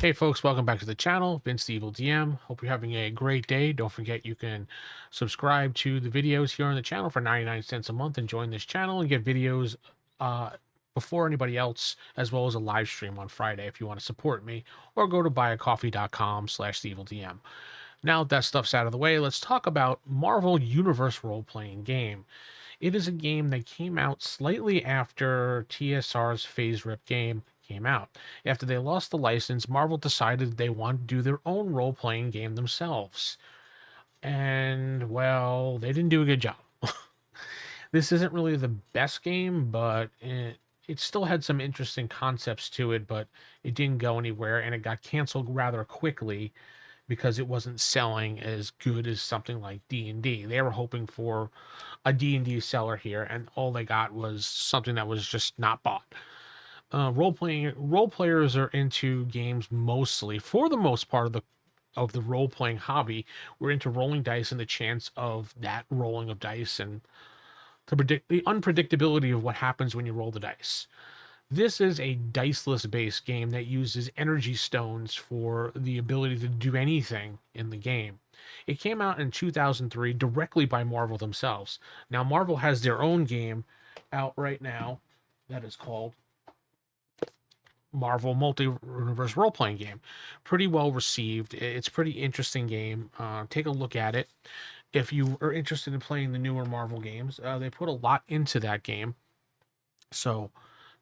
Hey folks, welcome back to the channel. Vince the Evil DM. Hope you're having a great day. Don't forget you can subscribe to the videos here on the channel for 99 cents a month and join this channel and get videos uh, before anybody else, as well as a live stream on Friday if you want to support me, or go to buyacoffee.com/theevildm. Now that stuff's out of the way, let's talk about Marvel Universe Role-Playing Game. It is a game that came out slightly after TSR's Phase Rip game came out. After they lost the license, Marvel decided they wanted to do their own role playing game themselves. And, well, they didn't do a good job. This isn't really the best game, but it still had some interesting concepts to it, but it didn't go anywhere and it got canceled rather quickly because it wasn't selling as good as something like D&D. They were hoping for a D&D seller here, and all they got was something that was just not bought. Role players are into games mostly, for the most part of the role playing hobby. We're into rolling dice and the chance of that rolling of dice and to predict the unpredictability of what happens when you roll the dice. This is a diceless based game that uses energy stones for the ability to do anything in the game. It came out in 2003 directly by Marvel themselves. Now, Marvel has their own game out right now that is called Marvel Multi-Universe Role-Playing Game. Pretty well received. It's a pretty interesting game. Take a look at it. If you are interested in playing the newer Marvel games, they put a lot into that game. So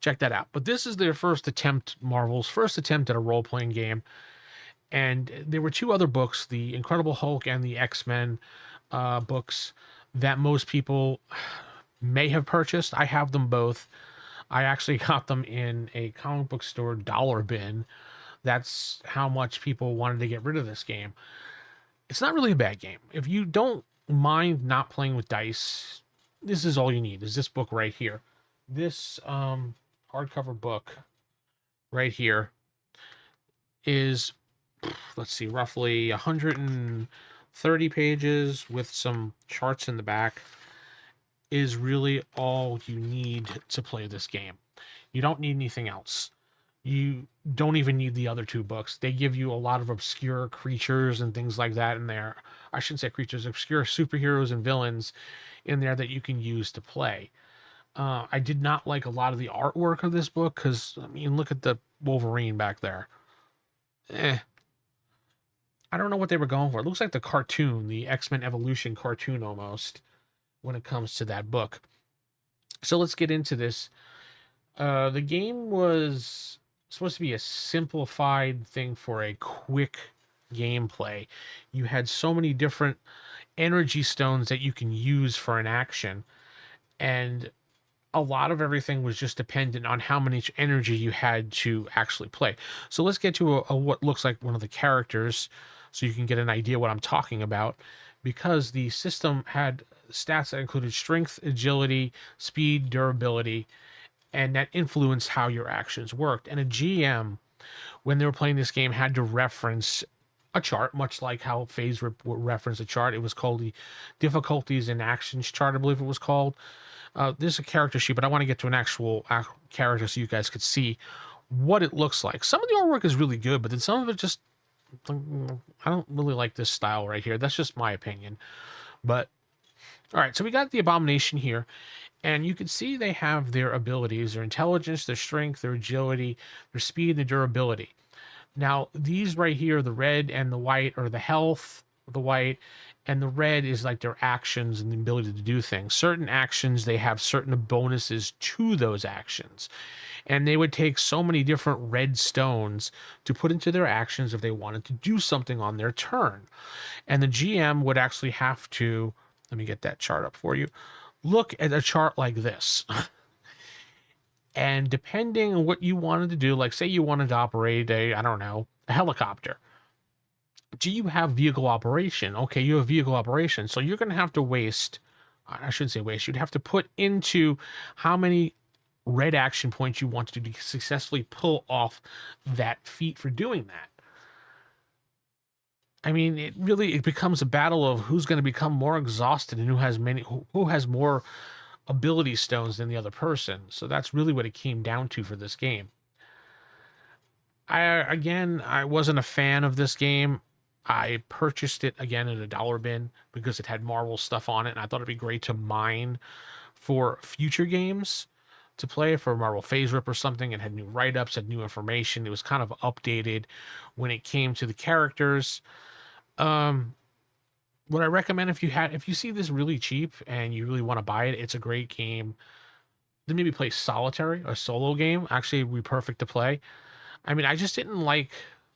check that out. But this is their first attempt, Marvel's first attempt at a role-playing game. And there were two other books, the Incredible Hulk and the X-Men books, that most people may have purchased. I have them both. I actually got them in a comic book store dollar bin. That's how much people wanted to get rid of this game. It's not really a bad game. If you don't mind not playing with dice, this is all you need. Is this book right here. This hardcover book right here is, let's see, roughly 130 pages with some charts in the back, is really all you need to play this game. You don't need anything else. You don't even need the other two books. They give you a lot of obscure creatures and things like that in there. I shouldn't say creatures, obscure superheroes and villains in there that you can use to play. I did not like a lot of the artwork of this book because, I mean, look at the Wolverine back there. Eh, I don't know what they were going for. It looks like the cartoon, the X-Men Evolution cartoon almost, when it comes to that book. So let's get into this. The game was supposed to be a simplified thing for a quick gameplay. You had so many different energy stones that you can use for an action, and a lot of everything was just dependent on how much energy you had to actually play. So let's get to what looks like one of the characters so you can get an idea what I'm talking about, because the system had stats that included strength, agility, speed, durability, and that influenced how your actions worked. And a GM, when they were playing this game, had to reference a chart, much like how Phase would reference a chart. It was called the difficulties in actions chart, I believe it was called. This is a character sheet, but I want to get to an actual character so you guys could see what it looks like. Some of the artwork is really good, but then some of it just, I don't really like this style right here. That's just my opinion. But all right, so we got the Abomination here, and you can see they have their abilities, their intelligence, their strength, their agility, their speed, their durability. Now, these right here, the red and the white, are the health, the white, and the red is like their actions and the ability to do things. Certain actions, they have certain bonuses to those actions. And they would take so many different red stones to put into their actions if they wanted to do something on their turn. And the GM would actually have to, let me get that chart up for you, look at a chart like this. And depending on what you wanted to do, like say you wanted to operate a, I don't know, a helicopter. Do you have vehicle operation? Okay, you have vehicle operation. So you're going to have to waste, I shouldn't say waste, you'd have to put into how many red action points you want to successfully pull off that feat for doing that. I mean, it becomes a battle of who's going to become more exhausted and who has more ability stones than the other person. So that's really what it came down to for this game. I wasn't a fan of this game. I purchased it again in a dollar bin because it had Marvel stuff on it, and I thought it'd be great to mine for future games to play for Marvel Phase Rip or something. It had new write ups, had new information. It was kind of updated when it came to the characters. Um, what I recommend if you see this really cheap and you really want to buy it, it's a great game. Then maybe play solitary, a solo game. Actually, it'd be perfect to play. I mean, I just didn't like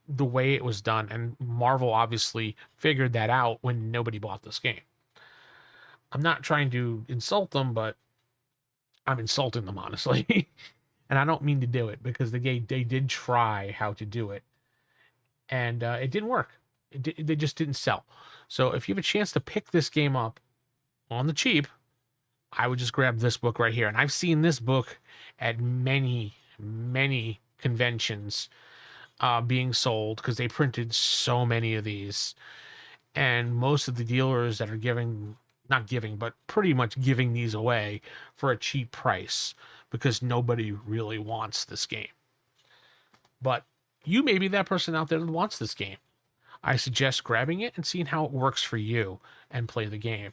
the way it was done, and Marvel obviously figured that out when nobody bought this game. I'm not trying to insult them, but I'm insulting them honestly, and I don't mean to do it because they did try how to do it, and it didn't work. They just didn't sell. So if you have a chance to pick this game up on the cheap, I would just grab this book right here. And I've seen this book at many conventions being sold because they printed so many of these. And most of the dealers that are not giving, but pretty much giving these away for a cheap price because nobody really wants this game. But you may be that person out there that wants this game. I suggest grabbing it and seeing how it works for you and play the game.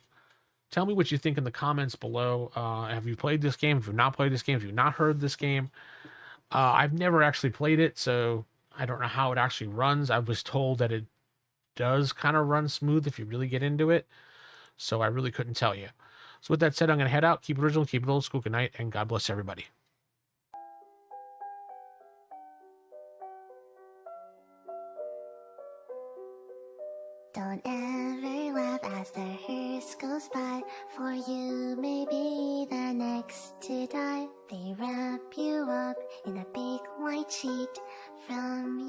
Tell me what you think in the comments below. Have you played this game? Have you not played this game? Have you not heard this game? I've never actually played it, so I don't know how it actually runs. I was told that it does kind of run smooth if you really get into it, so I really couldn't tell you. So with that said, I'm going to head out, keep it original, keep it old school. Good night, and God bless everybody. Don't ever laugh as the hearse goes by, for you may be the next to die. They wrap you up in a big white sheet from your